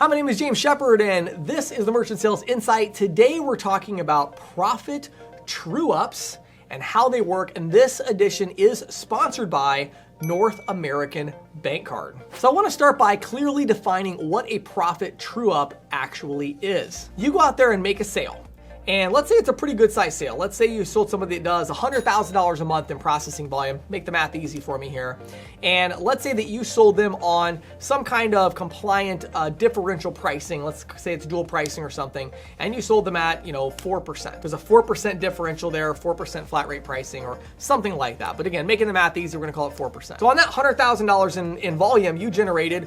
Hi, my name is James Shepard, and this is the Merchant Sales Insight. Today we're talking about profit TrueUps and how they work, and this edition is sponsored by North American Bank Card. So I want to start by clearly defining what a profit TrueUp actually is. You go out there and make a sale. And let's say it's a pretty good size sale. Let's say you sold somebody that does $100,000 a month in processing volume. Make the math easy for me here. And let's say that you sold them on some kind of compliant differential pricing. Let's say it's dual pricing or something. And you sold them at, 4%. There's a 4% differential there, 4% flat rate pricing or something like that. But again, making the math easy, we're gonna call it 4%. So on that $100,000 in volume you're generating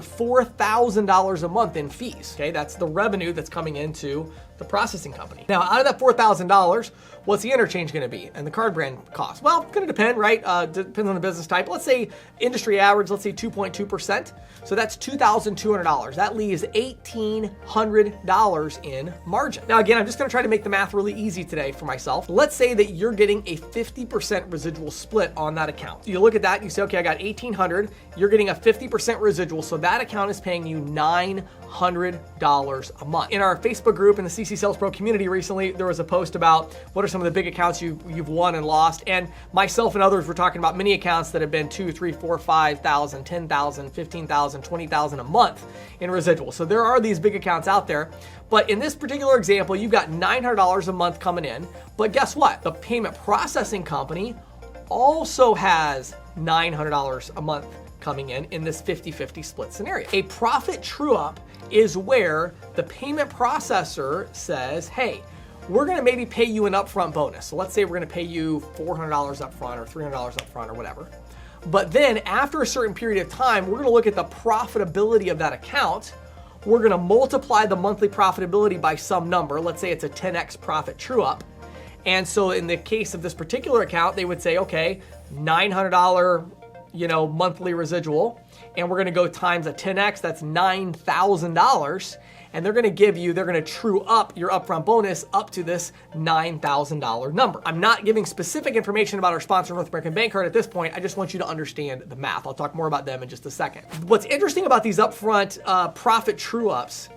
$4,000 a month in fees. Okay, that's the revenue that's coming into the processing company. Now, out of that $4,000, what's the interchange gonna be and the card brand cost? Well, it's gonna depend, right? Depends on the business type. Let's say industry average, let's say 2.2%. So that's $2,200. That leaves $1,800 in margin. Now, again, I'm just gonna try to make the math really easy today for myself. Let's say that you're getting a 50% residual split on that account. You look at that and you say, okay, I got 1,800. You're getting a 50% residual. So that account is paying you $900 a month. In our Facebook group in the CC Sales Pro community recently, there was a post about what are some of the big accounts you've won and lost. And myself and others were talking about many accounts that have been $2,000, $3,000, $4,000, $5,000, $10,000, $15,000, $20,000 a month in residual. So there are these big accounts out there. But in this particular example, you've got $900 a month coming in. But guess what? The payment processing company also has $900 a month coming in this 50-50 split scenario. A profit TrueUp is where the payment processor says, hey, we're gonna maybe pay you an upfront bonus. So let's say we're gonna pay you $400 upfront or $300 upfront or whatever. But then after a certain period of time, we're gonna look at the profitability of that account. We're gonna multiply the monthly profitability by some number. Let's say it's a 10x profit TrueUp. And so in the case of this particular account, they would say, okay, $900 monthly residual, and we're gonna go times a 10x, that's $9,000, and they're gonna true up your upfront bonus up to this $9,000 number. I'm not giving specific information about our sponsor, North American Bank Card at this point. I just want you to understand the math. I'll talk more about them in just a second. What's interesting about these upfront profit true ups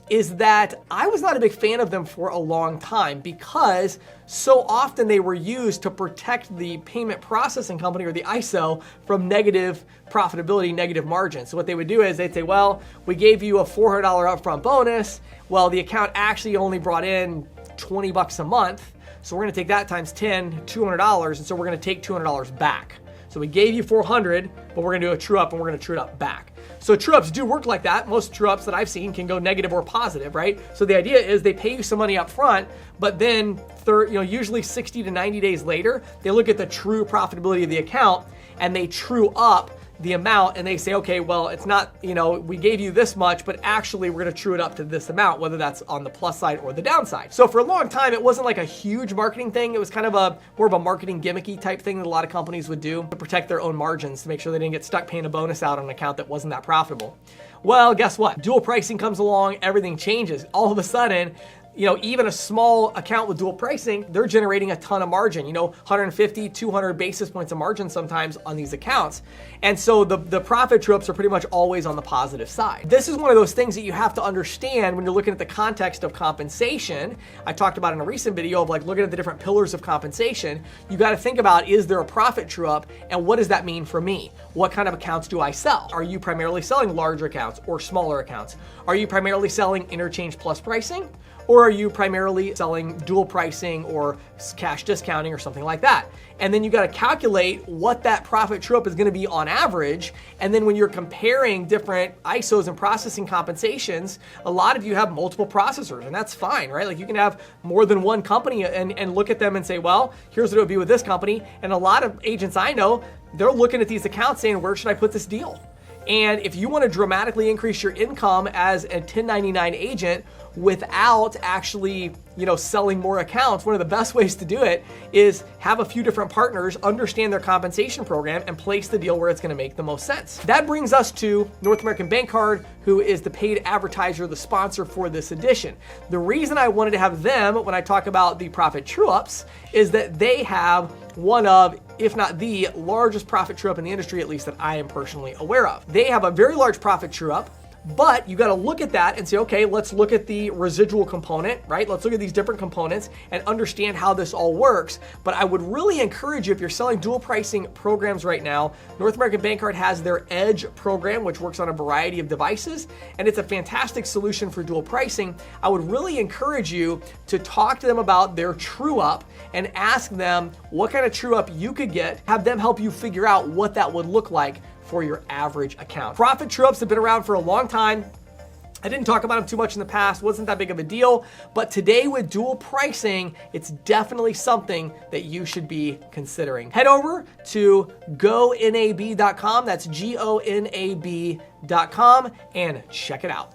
is that I was not a big fan of them for a long time because so often they were used to protect the payment processing company or the ISO from negative profitability, negative margin. So what they would do is they'd say, well, we gave you a $400 upfront bonus. Well, the account actually only brought in 20 bucks a month. So we're gonna take that times 10, $200, and so we're gonna take $200 back. So we gave you 400, but we're gonna do a true up and we're gonna true it up back. So true ups do work like that. Most true ups that I've seen can go negative or positive, right? So the idea is they pay you some money up front, but then usually 60 to 90 days later, they look at the true profitability of the account and they true up the amount and they say, okay, well, it's not, we gave you this much, but actually we're gonna true it up to this amount, whether that's on the plus side or the downside. So for a long time, it wasn't like a huge marketing thing. It was kind of more of a marketing gimmicky type thing that a lot of companies would do to protect their own margins, to make sure they didn't get stuck paying a bonus out on an account that wasn't that profitable. Well, guess what? Dual pricing comes along, everything changes. All of a sudden, even a small account with dual pricing, they're generating a ton of margin, 150, 200 basis points of margin sometimes on these accounts. And so the profit TrueUps are pretty much always on the positive side. This is one of those things that you have to understand when you're looking at the context of compensation. I talked about in a recent video of looking at the different pillars of compensation. You got to think about, is there a profit TrueUp and what does that mean for me? What kind of accounts do I sell? Are you primarily selling larger accounts or smaller accounts? Are you primarily selling interchange plus pricing? Or are you primarily selling dual pricing or cash discounting or something like that? And then you got to calculate what that profit TrueUp is going to be on average. And then when you're comparing different ISOs and processing compensations, a lot of you have multiple processors, and that's fine, right? You can have more than one company and look at them and say, well, here's what it would be with this company. And a lot of agents I know, they're looking at these accounts saying, where should I put this deal? And if you want to dramatically increase your income as a 1099 agent without actually, selling more accounts, one of the best ways to do it is have a few different partners, understand their compensation program, and place the deal where it's going to make the most sense. That brings us to North American Bank Card, who is the paid advertiser, the sponsor for this edition. The reason I wanted to have them when I talk about the profit TrueUps is that they have one of, if not the largest profit TrueUp in the industry, at least that I am personally aware of. They have a very large profit TrueUp But you got to look at that and say, okay, let's look at the residual component, right? Let's look at these different components and understand how this all works. But I would really encourage you, if you're selling dual pricing programs right now, North American Bank Card has their Edge program, which works on a variety of devices, and it's a fantastic solution for dual pricing. I would really encourage you to talk to them about their TrueUp and ask them what kind of TrueUp you could get, have them help you figure out what that would look like for your average account. Profit TrueUps have been around for a long time. I didn't talk about them too much in the past, wasn't that big of a deal, but today with dual pricing, it's definitely something that you should be considering. Head over to gonab.com, that's gonab.com, and check it out.